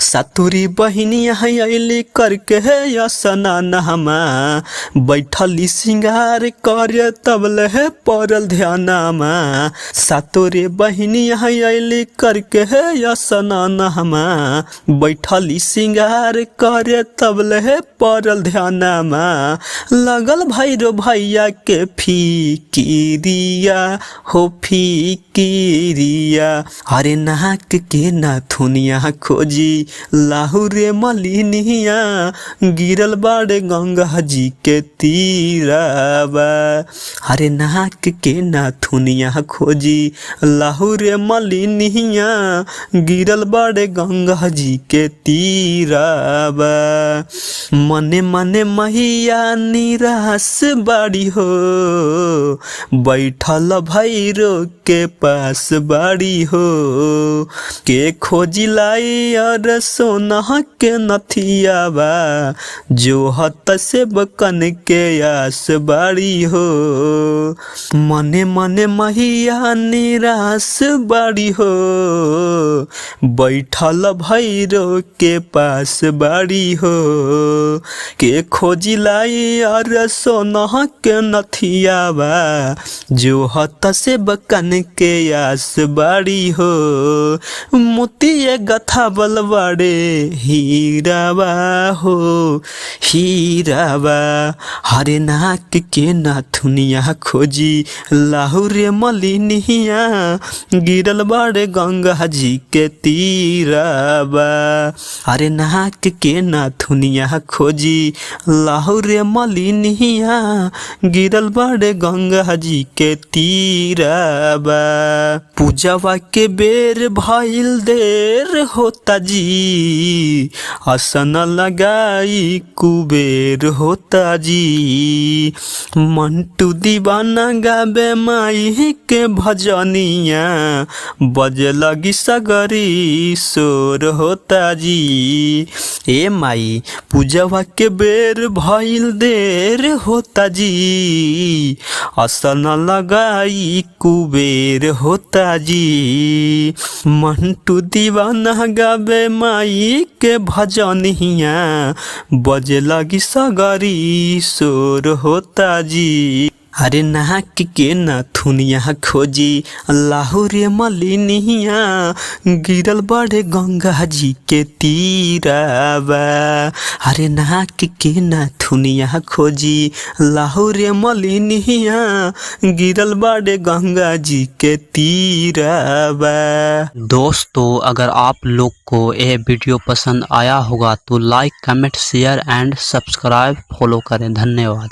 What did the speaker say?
सतुरी बहिनिया अली करके है स्नान हमा बैठली सिंगार कर तबल है पड़ल ध्यानमा। सतुरी बहिनिया अली करके है स्नान हमा बैठली सिंगार कर तबल है पड़ल ध्यानमा। लगल भैरो भैया के फीकिरिया हो फीकिरिया। अरे नाक के नाथुनिया खोजी लाहुरे मलिनिया गिरल बाड़े गंगा जी के तीराबा। अरे नाक के नाथुनिया खोजी लाहुरे मलिनिया गिरल बाड़े गंगा जी के तीराबा। मने मने मैया निराश बाड़ी हो बैठल भैरो के पास बाड़ी हो। के खोजी लाई और सोना के नथियाबा जो हत से बकन के आस बाड़ी हो। मने मने मैया निराश बाड़ी हो बैठल भैरो के पास बाड़ी हो। के खोजी लाई और सोना के नथियाबा जो हत से बकन के आस बाड़ी हो। मोतिये गथा बलवाड़े हीराबा हो हीराबा। हरे नाक के नाथुनिया खोजी लाहुरे मलिनिया गिरल बाड़े गंगा जी के तीराबा। हरे नाक के नाथुनिया खोजी लाहुरे मलिनिया गिरल बाड़े गंगा जी के तीराबा। पूजावा के बेर भइल देर होता जी आसन लगाई कुबेर होता जी। मंटू दीवाना गाबे माई के भजनिया बजे लगी सगरी शोर होता जी। ए माई पूजवा के बेर भइल देर होता जी आसन लगाई कुबेर होता जी। मंटू दीवाना गाबे माई के भजनिया बजे लगी सगरी शोर होता जी। अरे नाक के नाथुनिया खोजी लाहुरे मलिनिया गिरल बड़े गंगा जी के तीराबा। अरे नाक के नाथुनिया खोजी लाहुरे मलिनिया गिरल बड़े गंगा जी के तीराबा। दोस्तों, अगर आप लोग को यह वीडियो पसंद आया होगा तो like comment share and subscribe follow करें। धन्यवाद।